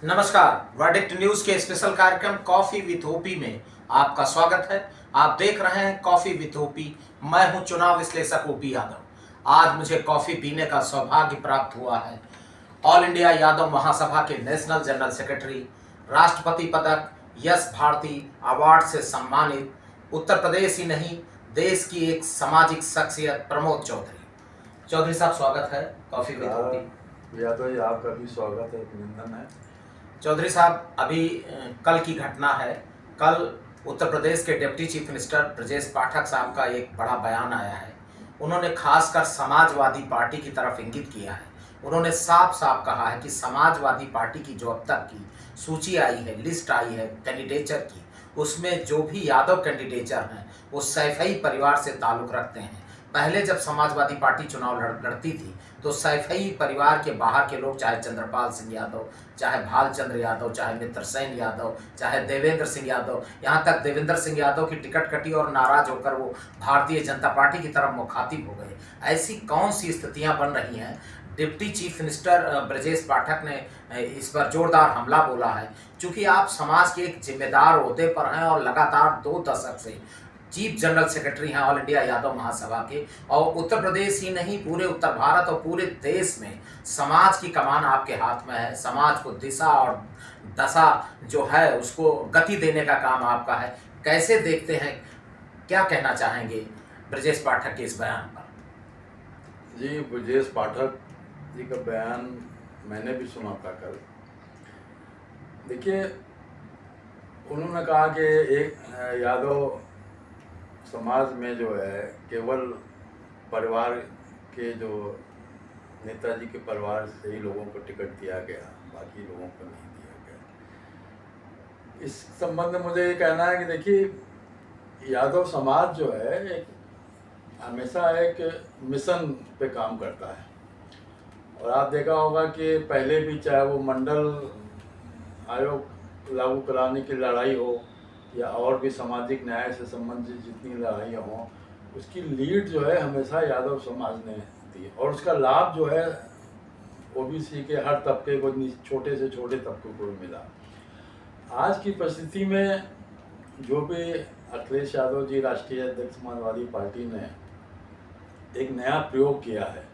नमस्कार। Verdict news के special कार्यक्रम कॉफी विथ ओपी में आपका स्वागत है। आप देख रहे हैं कॉफी विथ ओपी। मैं हूं चुनाव विश्लेषक ओपी यादव। आज मुझे कॉफी पीने का सौभाग्य प्राप्त हुआ है। ऑल इंडिया यादव महासभा के नेशनल जनरल सेक्रेटरी, राष्ट्रपति पदक, यश भारती अवार्ड से सम्मानित, उत्तर प्रदेश ही नहीं देश की एक सामाजिक शख्सियत प्रमोद चौधरी। चौधरी साहब, स्वागत है coffee with OP. Yadav ji, आपका भी स्वागत है, अभिनंदन है। चौधरी साहब, अभी कल की घटना है। कल उत्तर प्रदेश के deputy chief minister Brajesh Pathak साहब का एक बड़ा बयान आया है। उन्होंने खासकर समाजवादी पार्टी की तरफ इंगित किया है। उन्होंने साफ साफ कहा है कि समाजवादी पार्टी की जो अब तक की सूची आई है, लिस्ट आई है कैंडिडेचर की, उसमें जो भी यादव कैंडिडेचर हैं वो सैफई परिवार से ताल्लुक़ रखते हैं। पहले जब समाजवादी पार्टी चुनाव लड़ती थी तो सैफई परिवार के बाहर के लोग, चाहे चंद्रपाल सिंह यादव, चाहे भालचंद्र यादव, चाहे मित्रसेन यादव, चाहे देवेंद्र सिंह यादव, यहाँ तक देवेंद्र सिंह यादव की टिकट कटी और नाराज होकर वो भारतीय जनता पार्टी की तरफ मुखातिब हो गए। ऐसी कौन सी स्थितियाँ बन रही हैं? Deputy chief minister Brajesh Pathak ने इस पर जोरदार हमला बोला है। चूँकि आप समाज के एक जिम्मेदार ओहदे पर हैं और लगातार 2 दशक से चीफ जनरल सेक्रेटरी हैं ऑल इंडिया यादव महासभा के, और उत्तर प्रदेश ही नहीं पूरे उत्तर भारत और पूरे देश में समाज की कमान आपके हाथ में है। समाज को दिशा और दशा जो है उसको गति देने का काम आपका है। कैसे देखते हैं, क्या कहना चाहेंगे ब्रजेश पाठक के इस बयान पर? जी, ब्रजेश पाठक जी का बयान मैंने भी सुना था कल। देखिए, उन्होंने कहा कि एक यादव समाज में जो है केवल परिवार के जो नेताजी के परिवार से ही लोगों को टिकट दिया गया, बाकी लोगों को नहीं दिया गया। इस संबंध में मुझे ये कहना है कि देखिए, यादव समाज जो है एक हमेशा एक मिशन पे काम करता है। और आप देखा होगा कि पहले भी चाहे वो मंडल आयोग लागू कराने की लड़ाई हो या और भी सामाजिक न्याय से संबंधित जितनी लड़ाइयाँ हों, उसकी लीड जो है हमेशा यादव समाज ने दी और उसका लाभ जो है ओबीसी के हर तबके को, छोटे से छोटे तबके को मिला। आज की परिस्थिति में जो भी अखिलेश यादव जी राष्ट्रीय अध्यक्ष समाजवादी पार्टी ने एक नया प्रयोग किया है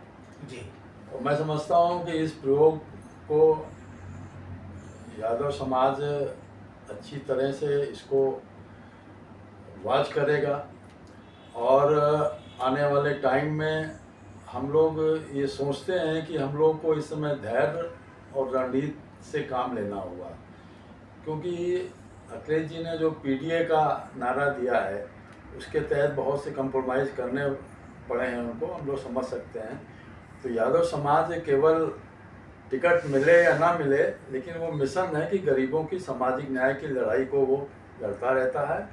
जी, और मैं समझता हूँ कि इस प्रयोग को यादव समाज अच्छी तरह से इसको वॉच करेगा और आने वाले टाइम में हम लोग ये सोचते हैं कि हम लोग को इस समय धैर्य और रणनीति से काम लेना होगा, क्योंकि अखिलेश जी ने जो पीडीए का नारा दिया है उसके तहत बहुत से कंप्रोमाइज़ करने पड़े हैं उनको, हम लोग समझ सकते हैं। तो यादव समाज केवल टिकट मिले या ना मिले, लेकिन वो मिशन है कि गरीबों की सामाजिक न्याय की लड़ाई को वो लड़ता रहता है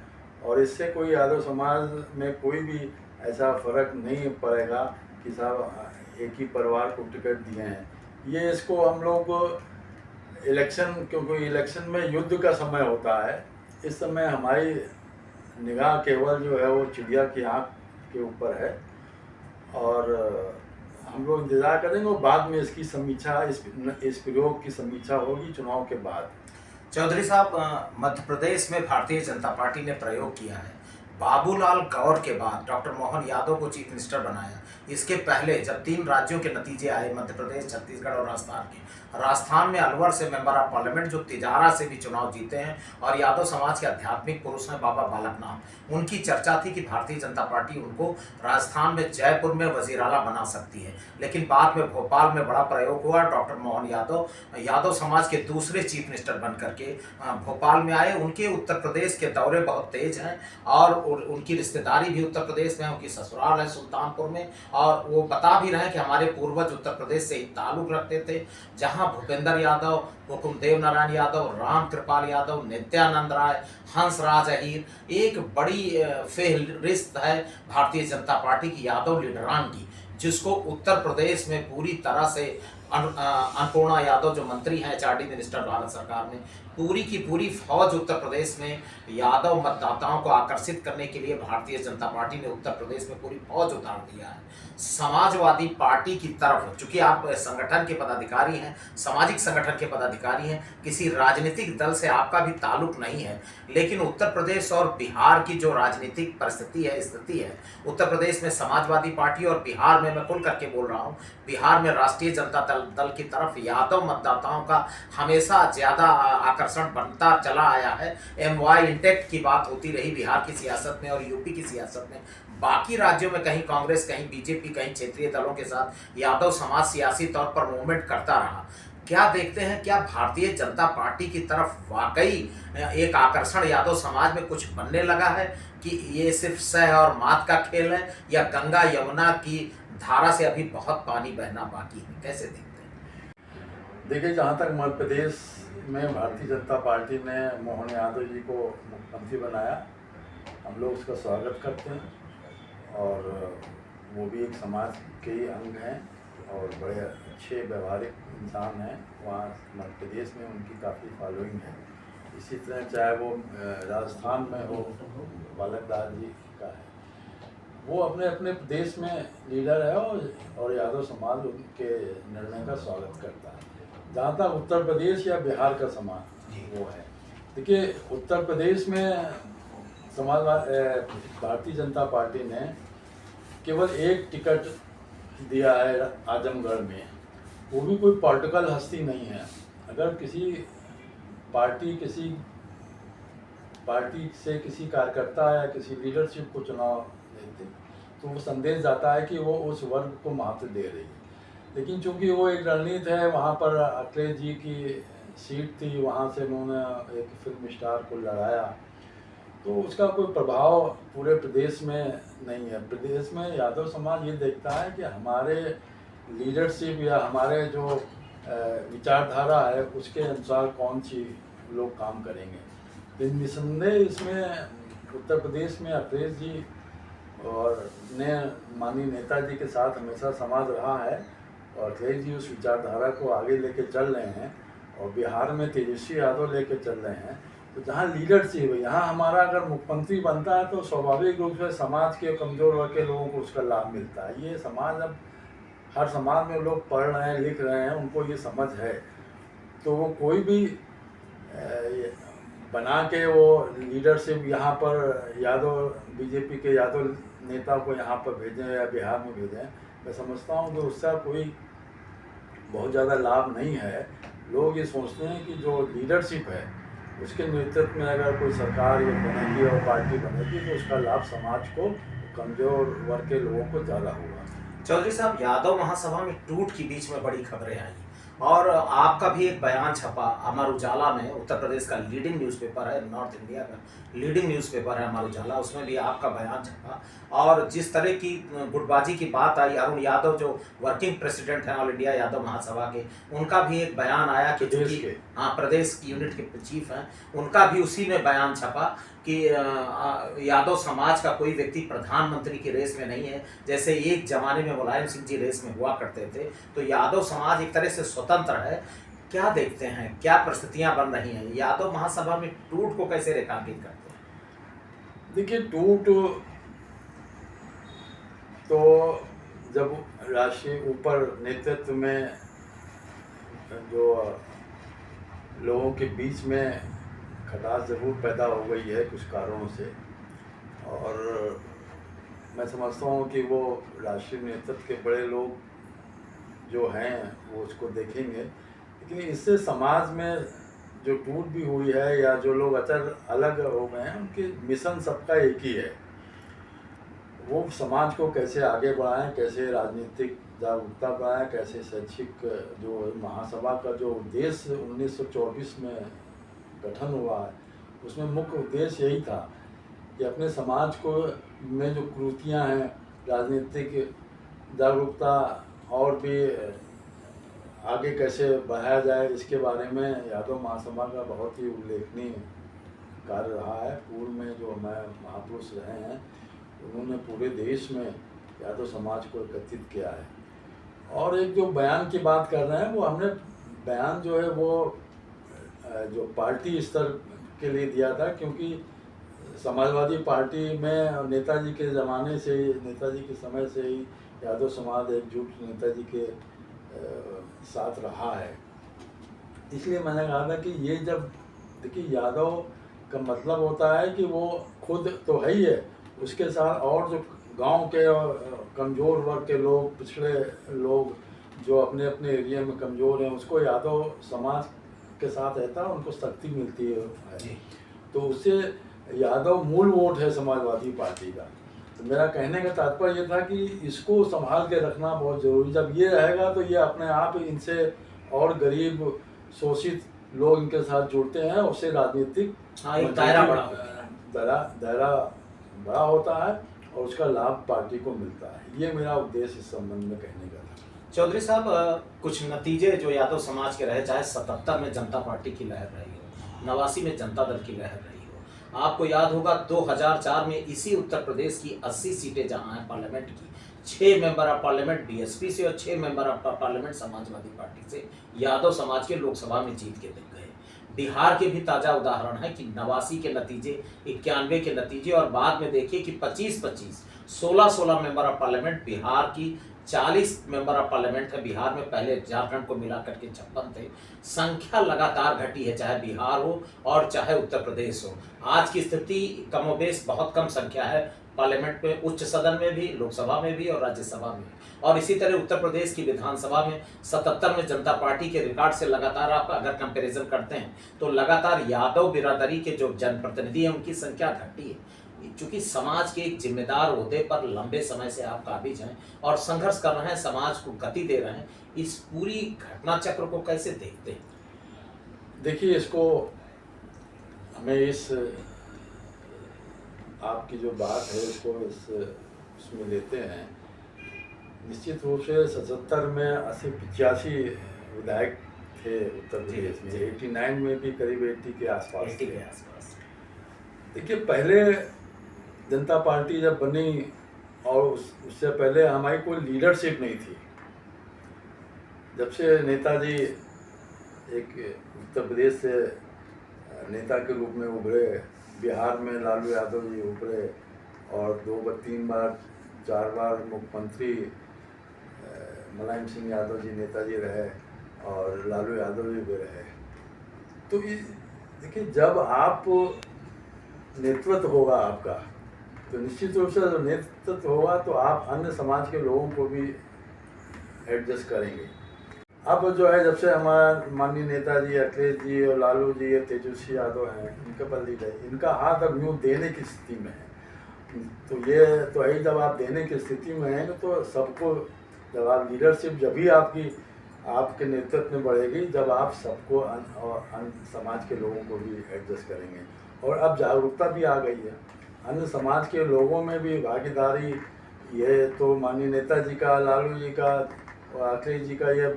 और इससे कोई यादव समाज में कोई भी ऐसा फ़र्क नहीं पड़ेगा कि साहब एक ही परिवार को टिकट दिए हैं। ये इसको हम लोग इलेक्शन, क्योंकि इलेक्शन में युद्ध का समय होता है, इस समय हमारी निगाह केवल जो है वो चिड़िया की आँख के ऊपर है और हम लोग इंतज़ार करेंगे और बाद में इसकी समीक्षा, इस प्रयोग की समीक्षा होगी चुनाव के बाद। चौधरी साहब, मध्य प्रदेश में भारतीय जनता पार्टी ने प्रयोग किया है। बाबूलाल गौर के बाद डॉक्टर मोहन यादव को चीफ मिनिस्टर बनाया। इसके पहले जब 3 राज्यों के नतीजे आए, मध्य प्रदेश, छत्तीसगढ़ और राजस्थान के, राजस्थान में अलवर से मेंबर ऑफ पार्लियामेंट जो तिजारा से भी चुनाव जीते हैं और यादव समाज के आध्यात्मिक पुरुष हैं बाबा बालकनाथ, उनकी चर्चा थी कि भारतीय जनता पार्टी उनको राजस्थान में जयपुर में वजीर आला बना सकती है। लेकिन बाद में भोपाल में बड़ा प्रयोग हुआ। डॉक्टर मोहन यादव समाज के दूसरे चीफ मिनिस्टर बन करके भोपाल में आए। उनके उत्तर प्रदेश के दौरे बहुत तेज हैं और उनकी रिश्तेदारी भी उत्तर प्रदेश में, उनकी ससुराल है सुल्तानपुर में, और वो बता भी रहे हैं कि हमारे पूर्वज उत्तर प्रदेश से ही ताल्लुक़ रखते थे, जहां भूपेंद्र यादव, हुकुमदेव नारायण यादव, राम कृपाल यादव, नित्यानंद राय, हंसराज अहीर, एक बड़ी फेहरिस्त है भारतीय जनता पार्टी की यादव लीडरान की, जिसको उत्तर प्रदेश में पूरी तरह से अन्नपूर्णा यादव जो मंत्री हैं, एचआरडी मिनिस्टर भारत सरकार में, पूरी की पूरी फौज उत्तर प्रदेश में यादव मतदाताओं को आकर्षित करने के लिए भारतीय जनता पार्टी ने उत्तर प्रदेश में पूरी फौज उतार दिया है। समाजवादी पार्टी की तरफ, चूंकि आप संगठन के पदाधिकारी हैं, सामाजिक संगठन के पदाधिकारी हैं, किसी राजनीतिक दल से आपका भी ताल्लुक नहीं है, लेकिन उत्तर प्रदेश और बिहार की जो राजनीतिक परिस्थिति है, स्थिति है, उत्तर प्रदेश में समाजवादी पार्टी और बिहार में, मैं खुल करके बोल रहा हूँ, बिहार में राष्ट्रीय जनता दल की तरफ यादव मतदाताओं का हमेशा ज़्यादा आकर्षण बनता चला आया है। एमवाई इंटेक्ट की बात होती रही बिहार की सियासत में और यूपी की सियासत में। बाकी राज्यों में कहीं कांग्रेस, कहीं बीजेपी, कहीं क्षेत्रीय दलों के साथ यादव समाज सियासी तौर पर मूवमेंट करता रहा। क्या देखते हैं, क्या भारतीय जनता पार्टी की तरफ वाकई एक आकर्षण यादव समाज में कुछ बनने लगा है कि ये सिर्फ सह और मात का खेल है, या गंगा यमुना की धारा से अभी बहुत पानी बहना बाकी है? कैसे देखते हैं? देखिए, जहाँ तक मध्य प्रदेश में भारतीय जनता पार्टी ने मोहन यादव जी को मुख्यमंत्री बनाया, हम लोग उसका स्वागत करते हैं, और वो भी एक समाज के ही अंग हैं और बड़े अच्छे व्यवहारिक इंसान हैं। वहाँ मध्य प्रदेश में उनकी काफ़ी फॉलोइंग है। इसी तरह चाहे वो राजस्थान में हो, बालक दास जी का है, वो अपने अपने प्रदेश में लीडर है, और यादव समाज उनके निर्णय का स्वागत करता है। जहाँ तक उत्तर प्रदेश या बिहार का समाज वो है, देखिए, उत्तर प्रदेश में भारतीय जनता पार्टी ने केवल एक टिकट दिया है आजमगढ़ में, वो भी कोई पॉलिटिकल हस्ती नहीं है। अगर किसी पार्टी से किसी कार्यकर्ता या किसी लीडरशिप को चुनाव देते, तो वो संदेश जाता है कि वो उस वर्ग को महत्व दे रही है। लेकिन चूंकि वो एक रणनीति है, वहाँ पर अखिलेश जी की सीट थी, वहाँ से उन्होंने एक फिल्म स्टार को लड़ाया, तो उसका कोई प्रभाव पूरे प्रदेश में नहीं है। प्रदेश में यादव समाज ये देखता है कि हमारे लीडरशिप या हमारे जो विचारधारा है, उसके अनुसार कौन सी लोग काम करेंगे। तो निसंदेह इसमें उत्तर प्रदेश में अखिलेश जी और माननीय नेताजी के साथ हमेशा समाज रहा है, और अखिलेश जी उस विचारधारा को आगे लेके चल रहे हैं, और बिहार में तेजस्वी यादव लेके चल रहे हैं। तो जहाँ लीडरशिप है, यहाँ हमारा अगर मुख्यमंत्री बनता है तो स्वाभाविक रूप से समाज के कमज़ोर वर्ग के लोगों को उसका लाभ मिलता है। ये समाज, अब हर समाज में लोग पढ़ रहे हैं, लिख रहे हैं, उनको ये समझ है, तो वो कोई भी बना के वो लीडरशिप यहाँ पर यादव, बीजेपी के यादव नेता को यहाँ पर भेजें या बिहार में भेजें, मैं समझता हूँ कि उसका कोई बहुत ज़्यादा लाभ नहीं है। लोग ये सोचते हैं कि जो लीडरशिप है, उसके नेतृत्व में अगर कोई सरकार ये बनेगी और पार्टी बनेगी, तो उसका लाभ समाज को, कमज़ोर वर्ग के लोगों को ज़्यादा होगा। चौधरी साहब, यादव महासभा में टूट के बीच में बड़ी खबरें आई, और आपका भी एक बयान छपा अमर उजाला में। उत्तर प्रदेश का लीडिंग न्यूज़पेपर है, नॉर्थ इंडिया का लीडिंग न्यूज़पेपर है अमर उजाला, उसमें भी आपका बयान छपा। और जिस तरह की गुटबाजी की बात आई, अरुण यादव जो वर्किंग प्रेसिडेंट हैं ऑल इंडिया यादव महासभा के, उनका भी एक बयान आया कि जो कि प्रदेश की यूनिट के चीफ हैं, उनका भी उसी में बयान छपा कि यादव समाज का कोई व्यक्ति प्रधानमंत्री की रेस में नहीं है, जैसे एक जमाने में मुलायम सिंह जी रेस में हुआ करते थे। तो यादव समाज एक तरह से स्वतंत्र है। क्या देखते हैं, क्या परिस्थितियां बन रही हैं? यादव महासभा में टूट को कैसे रेखांकित करते हैं? देखिए, टूट तो जब राष्ट्रीय ऊपर नेतृत्व में जो लोगों के बीच में खटास ज़रूर पैदा हो गई है कुछ कारणों से, और मैं समझता हूँ कि वो राष्ट्रीय नेतृत्व के बड़े लोग जो हैं वो उसको देखेंगे। लेकिन इससे समाज में जो टूट भी हुई है या जो लोग अलग हो गए हैं, उनके मिशन सबका एक ही है, वो समाज को कैसे आगे बढ़ाएं, कैसे राजनीतिक जागरूकता बढ़ाएं, कैसे शैक्षिक, जो महासभा का जो उद्देश्य 1924 में गठन हुआ है, उसमें मुख्य उद्देश्य यही था कि अपने समाज को में जो कुरीतियाँ हैं, राजनीतिक जागरूकता और भी आगे कैसे बढ़ाया जाए, इसके बारे में यादव महासभा का बहुत ही उल्लेखनीय कार्य रहा है। पूर्व में जो हमारे महापुरुष रहे हैं, उन्होंने पूरे देश में यादव समाज को एकत्रित किया है, और एक जो बयान की बात कर रहे हैं, वो हमने बयान जो है वो जो पार्टी स्तर के लिए दिया था, क्योंकि समाजवादी पार्टी में नेताजी के ज़माने से ही, नेताजी के समय से ही यादव समाज एकजुट नेताजी के साथ रहा है। इसलिए मैंने कहा था कि ये जब, देखिए यादव का मतलब होता है कि वो खुद तो है ही है, उसके साथ और जो गांव के और कमज़ोर वर्ग के लोग, पिछड़े लोग जो अपने अपने एरिया में कमज़ोर हैं, उसको यादव समाज के साथ रहता है, उनको शक्ति मिलती है। तो उससे यादव मूल वोट है समाजवादी पार्टी का। तो मेरा कहने का तात्पर्य ये था कि इसको संभाल के रखना बहुत ज़रूरी। जब ये रहेगा तो ये अपने आप इनसे और गरीब शोषित लोग इनके साथ जुड़ते हैं, उससे राजनीतिक एक दायरा बड़ा दायरा बड़ा होता है और उसका लाभ पार्टी को मिलता है। ये मेरा उद्देश्य इस संबंध में कहने का था। चौधरी साहब, कुछ नतीजे जो यादव समाज के रहे, चाहे 77 में जनता पार्टी की लहर रही हो, 89 में जनता दल की लहर रही हो, आपको याद होगा 2004 में इसी उत्तर प्रदेश की 80 सीटें जहां हैं पार्लियामेंट की, 6 मेंबर ऑफ पार्लियामेंट बीएसपी से और 6 member of parliament Samajwadi party से यादव समाज के लोकसभा में जीत के दिख गए। बिहार के भी ताज़ा उदाहरण है कि 89 के नतीजे, 91 के नतीजे, और बाद में देखिए कि 25-25, 16-16 मेंबर ऑफ पार्लियामेंट बिहार की, 40 मेंबर ऑफ पार्लियामेंट है बिहार में, पहले झारखंड को मिला करके 56 थे। संख्या लगातार घटी है, चाहे बिहार हो और चाहे उत्तर प्रदेश हो। आज की स्थिति कमोबेश बहुत कम संख्या है पार्लियामेंट में, उच्च सदन में भी, लोकसभा में भी और राज्यसभा में। और इसी तरह उत्तर प्रदेश की विधानसभा में 77 में जनता पार्टी के रिकॉर्ड से लगातार आप अगर कंपैरिजन करते हैं तो लगातार यादव बिरादरी के जो जनप्रतिनिधि हैं उनकी संख्या घटी है। चूंकि समाज के एक जिम्मेदार ओहदे पर लंबे समय से आप काबिज हैं और संघर्ष कर रहे हैं, समाज को गति दे रहे हैं, इस पूरी घटना चक्र को कैसे देखते हैं? देखिए, इसको हमें इस आपकी जो बात है इसको इसमें लेते हैं। निश्चित रूप से 77 में 80-85 विधायक थे उत्तर प्रदेश में, 89 में भी करीब 80 के आसपास थे। देखिए, पहले जनता पार्टी जब बनी और उससे पहले हमारी कोई लीडरशिप नहीं थी। जब से नेताजी एक उत्तर प्रदेश से नेता के रूप में उभरे, बिहार में लालू यादव जी उभरे और 2 बार 3 बार 4 बार मुख्यमंत्री मुलायम सिंह यादव जी नेताजी रहे और लालू यादव जी भी रहे। तो ये देखिए, जब आप नेतृत्व होगा आपका, तो निश्चित रूप से जब नेतृत्व होगा तो आप अन्य समाज के लोगों को भी एडजस्ट करेंगे। अब जो है, जब से हमारा माननीय नेताजी अखिलेश जी और लालू जी और तेजस्वी यादव हैं, इनके पर लीड है, इनका हाथ अब यूँ देने की स्थिति में है। तो ये तो है, जब आप देने की स्थिति में हैं तो सबको, जब आप लीडरशिप जब भी आपके नेतृत्व में बढ़ेगी, जब आप सबको और समाज के लोगों को भी एडजस्ट करेंगे। और अब जागरूकता भी आ गई है, अन्य समाज के लोगों में भी भागीदारी। ये तो माननीय नेताजी का, लालू जी का और अखिलेश जी का ये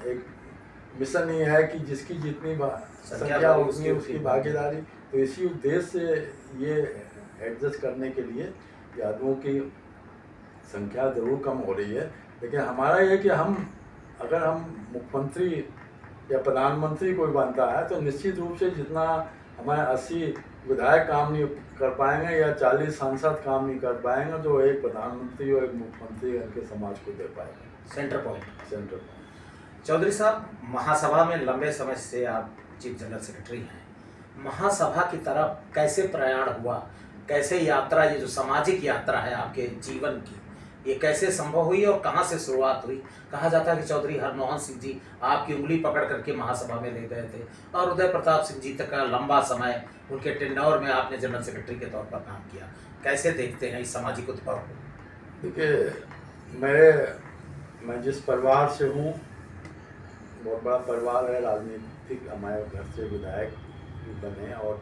एक मिशन ही है कि जिसकी जितनी संख्या उतनी उसकी भागीदारी। तो इसी उद्देश्य से ये एडजस्ट करने के लिए यादवों की संख्या ज़रूर कम हो रही है। लेकिन हमारा ये कि अगर हम मुख्यमंत्री या प्रधानमंत्री कोई बनता है तो निश्चित रूप से जितना हमारे 80 विधायक काम नहीं कर पाएंगे या 40 सांसद काम नहीं कर पाएंगे, जो एक प्रधानमंत्री और एक मुख्यमंत्री इनके समाज को दे पाएंगे। Centre point. चौधरी साहब, महासभा में लंबे समय से आप चीफ जनरल सेक्रेटरी हैं। महासभा की तरफ कैसे प्रयाण हुआ, कैसे यात्रा, ये जो सामाजिक यात्रा है आपके जीवन की, ये कैसे संभव हुई और कहाँ से शुरुआत हुई? कहा जाता है कि चौधरी हरमोहन सिंह जी आपकी उंगली पकड़ करके महासभा में ले गए थे और उदय प्रताप सिंह जी तक का लंबा समय उनके टेन्योर में आपने जनरल सेक्रेटरी के तौर पर काम किया। कैसे देखते हैं इस सामाजिक उद्भव को? देखिए, मैं जिस परिवार से हूँ, बहुत बड़ा परिवार है, राजनीतिक, हमारे घर से विधायक भी बने और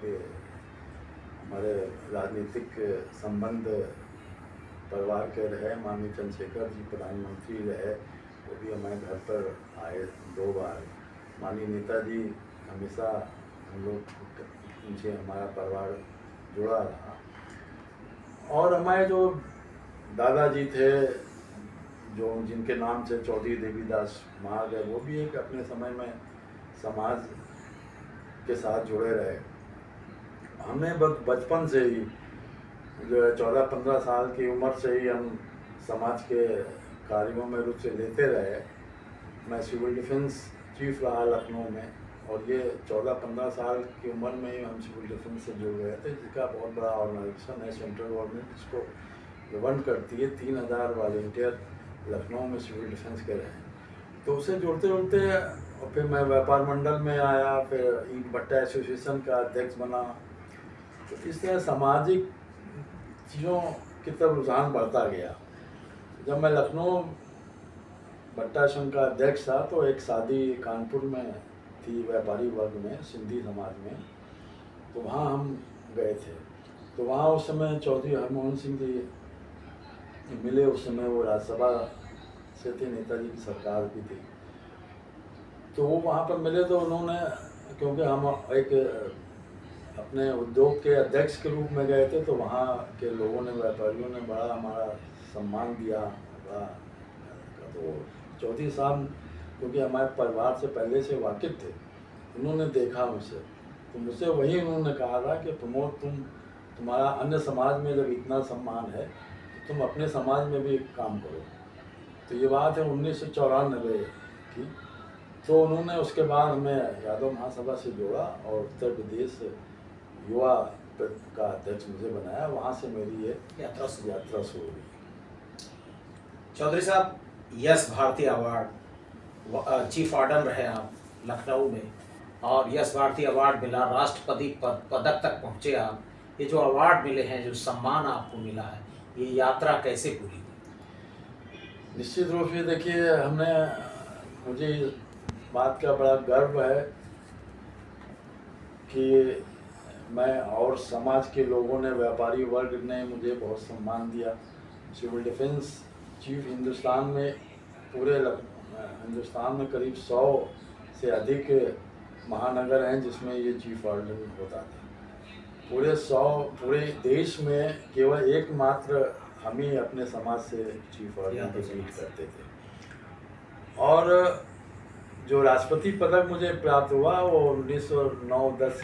हमारे राजनीतिक संबंध परिवार के रहे। माननीय चंद्रशेखर जी प्रधानमंत्री रहे, वो भी हमारे घर पर आए 2 बार। माननीय नेताजी हमेशा हम लोग उनसे हमारा परिवार जुड़ा रहा। और हमारे जो दादाजी थे, जो जिनके नाम से चौधरी देवीदास मार्ग है, वो भी एक अपने समय में समाज के साथ जुड़े रहे। हमें बचपन से ही जो है 14-15 साल की उम्र से ही हम समाज के कार्यों में रुचि लेते रहे। मैं सिविल डिफेंस चीफ रहा लखनऊ में, और ये 14-15 साल की उम्र में ही हम सिविल डिफेंस से जुड़ गए थे, जिसका बहुत बड़ा ऑर्गेनाइजेशन है सेंट्रल गवर्नमेंट, जिसको गवर्न करती है। 3000 वॉलंटियर लखनऊ में सिविल डिफेंस के रहे। तो उससे जुड़ते जुड़ते और फिर मैं व्यापार मंडल में आया, फिर ईंट भट्टा एसोसिएशन का अध्यक्ष बना। तो इस तरह सामाजिक चीज़ों की तरफ रुझान बढ़ता गया। जब मैं लखनऊ भट्टा संघ का अध्यक्ष था तो एक शादी कानपुर में थी, व्यापारी वर्ग में, सिंधी समाज में, तो वहाँ हम गए थे। तो वहाँ उस समय चौधरी हरमोहन सिंह जी मिले। उस समय वो राज्यसभा से थे, नेताजी की सरकार भी थी। तो वो वहाँ पर मिले तो उन्होंने, क्योंकि हम एक अपने उद्योग के अध्यक्ष के रूप में गए थे, तो वहाँ के लोगों ने, व्यापारियों ने बड़ा हमारा सम्मान दिया। तो चौधरी साहब क्योंकि हमारे परिवार से पहले से वाकिफ़ थे, उन्होंने देखा मुझसे, तो मुझसे वही उन्होंने कहा था कि प्रमोद, तुम्हारा अन्य समाज में जब इतना सम्मान है तो तुम अपने समाज में भी काम करो। तो ये बात है 1994 की। तो उन्होंने उसके बाद हमें यादव महासभा से जोड़ा और उत्तर प्रदेश युवा का अध्यक्ष मुझे बनाया। वहाँ से मेरी ये यात्रा शुरू हुई। चौधरी साहब, यश भारती अवार्ड चीफ वार्डन रहे आप लखनऊ में, और यश भारती अवार्ड मिला, राष्ट्रपति पदक तक पहुँचे आप। ये जो अवार्ड मिले हैं, जो सम्मान आपको मिला है, ये यात्रा कैसे पूरी हुई? निश्चित रूप से देखिए, मुझे इस बात का बड़ा गर्व है कि मैं और समाज के लोगों ने, व्यापारी वर्ग ने मुझे बहुत सम्मान दिया। सिविल डिफेंस चीफ हिंदुस्तान में, पूरे हिंदुस्तान में करीब 100 से अधिक महानगर हैं जिसमें ये चीफ वार्डन होता था। पूरे देश में केवल एकमात्र हम ही अपने समाज से चीफ वार्डन को लीड करते थे। और जो राष्ट्रपति पदक मुझे प्राप्त हुआ वो 2009-10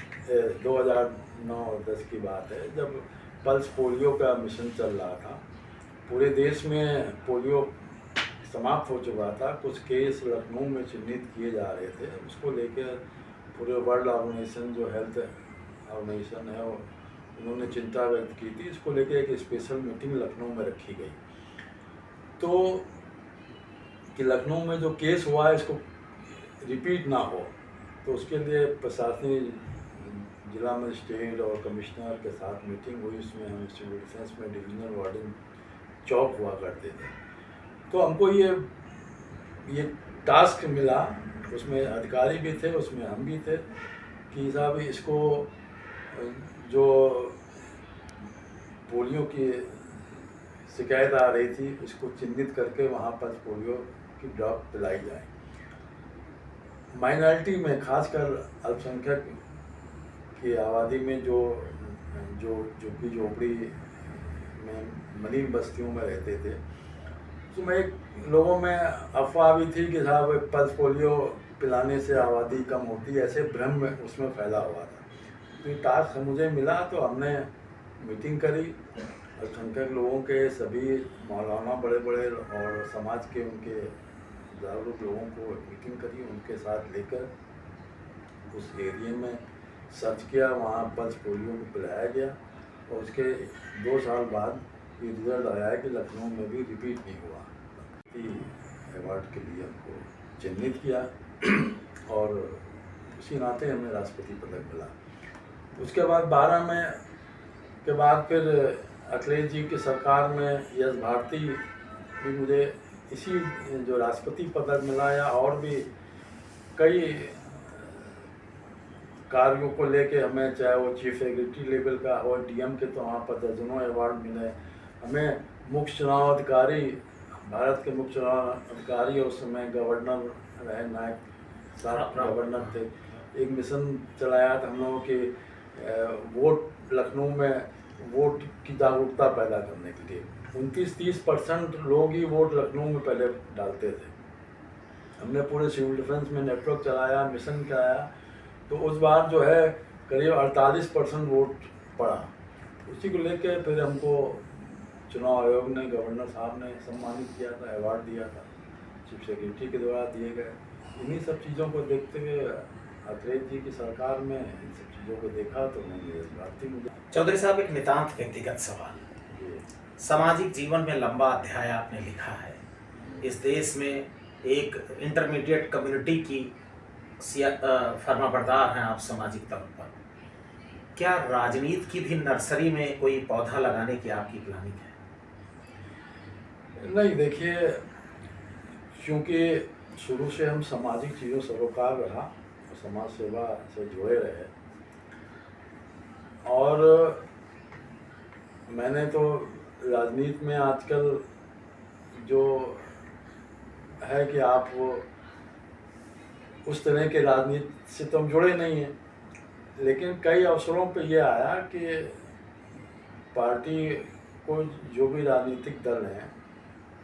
की बात है, जब पल्स पोलियो का मिशन चल रहा था। पूरे देश में पोलियो समाप्त हो चुका था। कुछ केस लखनऊ में चिन्हित किए जा रहे थे। उसको लेकर पूरे वर्ल्ड ऑर्गेनाइजेशन, जो हेल्थ ऑर्गेनाइजेशन है, उन्होंने चिंता व्यक्त की थी। इसको लेकर एक स्पेशल मीटिंग लखनऊ में रखी गई। तो कि लखनऊ में जो केस हुआ है इसको रिपीट ना हो, तो उसके लिए प्रशासनिक जिला मजिस्ट्रेट और कमिश्नर के साथ मीटिंग हुई। उसमें हम सिविल डिफेंस में डिविजनल वार्डन चौक हुआ करते थे। तो हमको ये टास्क मिला, उसमें अधिकारी भी थे, उसमें हम भी थे, कि साहब इसको जो पोलियो की शिकायत आ रही थी, इसको चिन्हित करके वहाँ पर पोलियो की ड्रॉप पिलाई जाए। माइनॉरिटी में, खासकर अल्पसंख्यक की आबादी में, जो झुग्गी झोपड़ी में मनी बस्तियों में रहते थे, तो लोगों में अफवाह भी थी कि साहब पल्स पोलियो पिलाने से आबादी कम होती है, ऐसे भ्रम उसमें फैला हुआ था। तो ये टास्क मुझे मिला, तो हमने मीटिंग करी अल्पसंख्यक लोगों के, सभी मौलाना बड़े बड़े और समाज के उनके जागरूक लोगों को मीटिंग करी, उनके साथ लेकर उस एरिया में सर्च किया। वहाँ पल्स पोलियो को पिलाया गया और उसके 2 साल बाद ये रिजल्ट आया है कि लखनऊ में भी रिपीट नहीं हुआ। अवार्ड के लिए हमको चिन्हित किया और उसी नाते हमें राष्ट्रपति पदक मिला। उसके बाद 12 में के बाद फिर अखिलेश जी की सरकार में यश भारती भी मुझे इसी जो राष्ट्रपति पदक मिला, या और भी कई कार्यों को लेके हमें, चाहे वो चीफ सेक्रेटरी लेवल का और डीएम के, तो वहाँ पर दर्जनों अवार्ड मिले हमें। मुख्य चुनाव अधिकारी, भारत के मुख्य चुनाव अधिकारी, उस समय गवर्नर रहे, नायक साहब गवर्नर थे। एक मिशन चलाया था हम लोगों के वोट लखनऊ में वोट की जागरूकता पैदा करने के लिए 29-30% लोग ही वोट लखनऊ में पहले डालते थे। हमने पूरे सिविल डिफेंस में नेटवर्क चलाया, मिशन कराया, तो उस बार जो है करीब 48% वोट पड़ा। उसी को लेकर फिर हमको चुनाव आयोग ने, गवर्नर साहब ने सम्मानित किया था, अवार्ड दिया था, चीफ सेक्रेटरी के द्वारा दिए गए। इन्हीं सब चीज़ों को देखते हुए अखिलेश जी की सरकार में इन सब चीज़ों को देखा तो मैंने इस बात थी मुझे। चौधरी साहब, एक नितांत व्यक्तिगत सवाल, सामाजिक जीवन में लंबा अध्याय आपने लिखा है। इस देश में एक इंटरमीडिएट कम्युनिटी की फर्माबरदार हैं आप सामाजिक तौर पर। क्या राजनीति की भी नर्सरी में कोई पौधा लगाने की आपकी प्लानिंग है? नहीं, देखिए, क्योंकि शुरू से हम सामाजिक चीज़ों सरोकार रहा और समाज सेवा से जुड़े रहे, और मैंने तो राजनीति में आजकल जो है कि आप वो उस तरह के राजनीति से तो हम जुड़े नहीं हैं, लेकिन कई अवसरों पे ये आया कि पार्टी को जो भी राजनीतिक दल हैं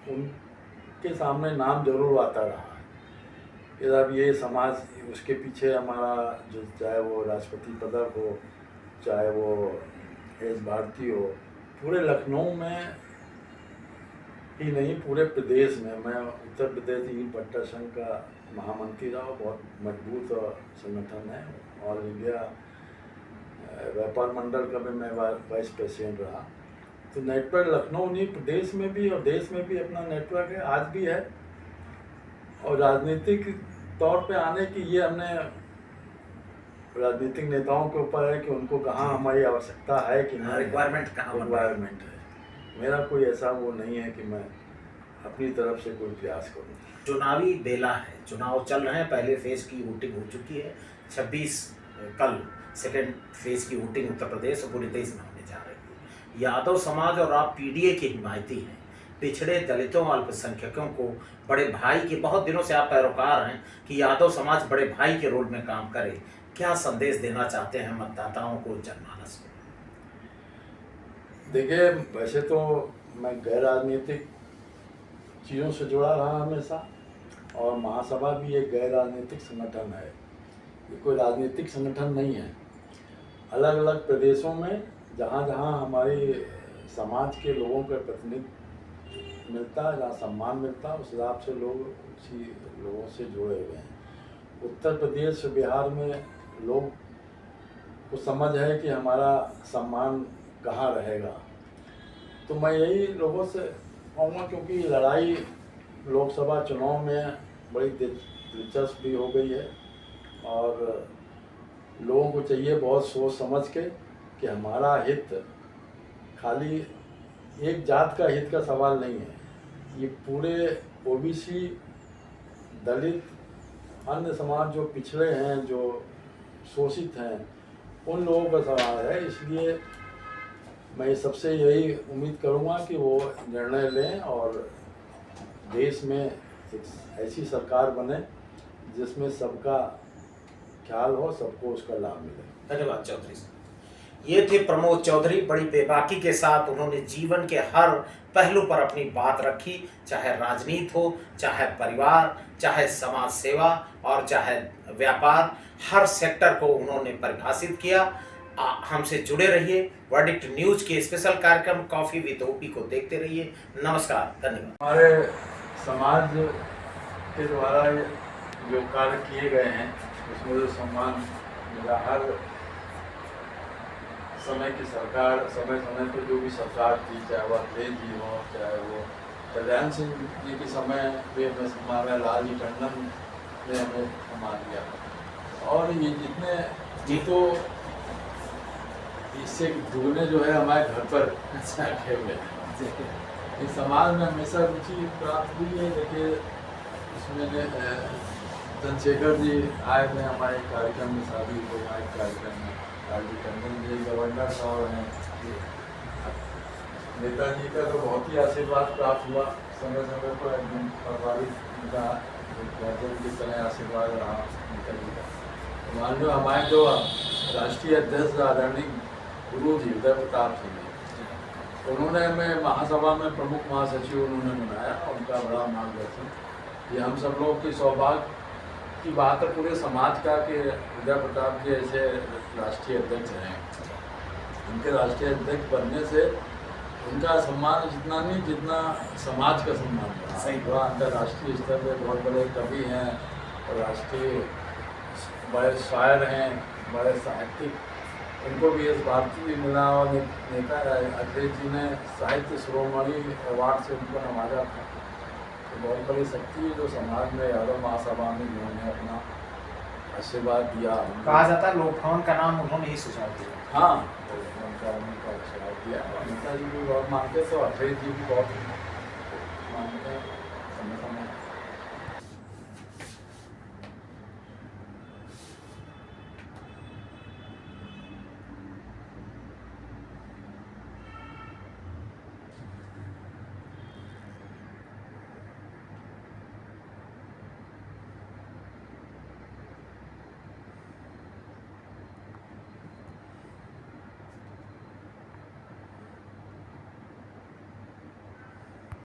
उनके सामने नाम जरूर आता रहा है कि अब ये समाज, उसके पीछे हमारा जो, चाहे वो राष्ट्रपति पदक हो, चाहे वो एस भारती हो, पूरे लखनऊ में ही नहीं पूरे प्रदेश में। मैं उत्तर प्रदेश ईंट भट्टा संघ का महामंत्री रहा, बहुत मजबूत संगठन है। ऑल इंडिया व्यापार मंडल का भी मैं वाइस प्रेसिडेंट रहा। तो नेटवर्क लखनऊ नहीं, प्रदेश में भी और देश में भी अपना नेटवर्क है, आज भी है। और राजनीतिक तौर पे आने की ये हमने राजनीतिक नेताओं के ऊपर है कि उनको कहाँ हमारी आवश्यकता है कि नहीं, रिक्वायरमेंट कहाँ रिक्वायरमेंट है। मेरा कोई ऐसा वो नहीं है कि मैं अपनी तरफ से कोई प्रयास करूँ। चुनावी बेला है, चुनाव चल रहे हैं, पहले फेज की वोटिंग हो चुकी है, 26 कल सेकेंड फेज की वोटिंग उत्तर प्रदेश और पूरे देश में होने जा रही है। यादव समाज और आप पीडीए के हिमायती हैं, पिछड़े दलितों अल्पसंख्यकों को बड़े भाई के, बहुत दिनों से आप पैरोकार हैं कि यादव समाज बड़े भाई के रोल में काम करे। क्या संदेश देना चाहते हैं मतदाताओं को, जनमानस को? देखिए, वैसे तो मैं गैर राजनीतिक चीज़ों से जुड़ा रहा हमेशा, और महासभा भी एक गैर राजनीतिक संगठन है, ये कोई राजनीतिक संगठन नहीं है। अलग अलग प्रदेशों में जहाँ जहाँ हमारे समाज के लोगों का प्रतिनिधित्व मिलता है, जहाँ सम्मान मिलता है, उस हिसाब से लोग उसी लोगों से जुड़े हुए हैं। उत्तर प्रदेश बिहार में लोग को समझ है कि हमारा सम्मान कहाँ रहेगा। तो मैं यही लोगों से कहूँगा, क्योंकि लड़ाई लोकसभा चुनाव में बड़ी दिलचस्प भी हो गई है, और लोगों को चाहिए बहुत सोच समझ के कि हमारा हित खाली एक जात का हित का सवाल नहीं है, ये पूरे ओबीसी, दलित, अन्य समाज जो पिछड़े हैं, जो शोषित हैं, उन लोगों का सवाल है। इसलिए मैं सबसे यही उम्मीद करूंगा कि वो निर्णय लें और देश में एक ऐसी सरकार बने जिसमें सबका ख्याल हो, सबको उसका लाभ मिले। धन्यवाद चौधरी साहब। ये थे प्रमोद चौधरी। बड़ी बेबाकी के साथ उन्होंने जीवन के हर पहलू पर अपनी बात रखी, चाहे राजनीति हो, चाहे परिवार, चाहे समाज सेवा और चाहे व्यापार, हर सेक्टर को उन्होंने परिभाषित किया। हमसे जुड़े रहिए। वर्डिक्ट न्यूज के स्पेशल कार्यक्रम कॉफी विद ओपी को देखते रहिए। नमस्कार, धन्यवाद। हमारे समाज के द्वारा जो कार्य किए गए हैं उसमें जो सम्मान मिला, हर समय की सरकार, समय समय पर जो भी सरकार थी, चाहे वो अखिलेश जी हो, चाहे वो कल्याण सिंह जी के समय पे हमें सम्मान मिला, लालजी टंडन ने हमें सम्मान दिया, और ये जितने जी तो इससे दुगने जो है हमारे घर पर रखे हुए हैं। इस समाज में हमेशा रुचि प्राप्त हुई है। देखिए, इसमें चंद्रशेखर जी आए थे हमारे कार्यक्रम में, शादी को हमारे कार्यक्रम में, लालजी टंडन जी गवर्नर साहब हैं, नेताजी का तो बहुत ही आशीर्वाद प्राप्त हुआ, समय समय पर एकदम प्रभावित उनका की तरह आशीर्वाद रहा नेताजी का। मान लो हमारे जो राष्ट्रीय अध्यक्ष आदरणीय गुरु जी उदय प्रताप सिंह जी। उन्होंने हमें महासभा में प्रमुख महासचिव उन्होंने बनाया, उनका बड़ा मार्गदर्शन। ये हम सब लोग की सौभाग्य की बात है पूरे समाज का कि उदय प्रताप जी ऐसे राष्ट्रीय अध्यक्ष हैं। उनके राष्ट्रीय अध्यक्ष बनने से उनका सम्मान जितना नहीं जितना समाज का सम्मान बढ़ा। सही। वह अंतर्राष्ट्रीय स्तर पे बहुत बड़े कवि हैं और राष्ट्रीय बड़े शायर हैं, बड़े साहित्यिक, उनको भी इस भारती भी मिला और नेता अखिलेश जी ने साहित्य शिरोमणि अवार्ड से उनको नवाजा था। तो बहुत बड़ी शक्ति है जो समाज में यादव महासभा में जिन्होंने अपना आशीर्वाद दिया। कहा जाता है लोक भवन का नाम उन्होंने ही सुझाव दिया। हाँ, तो उनका आशीर्वाद दिया और नेताजी भी बहुत मानते थे और अखिलेश जी भी बहुत मानते हैं समय समय।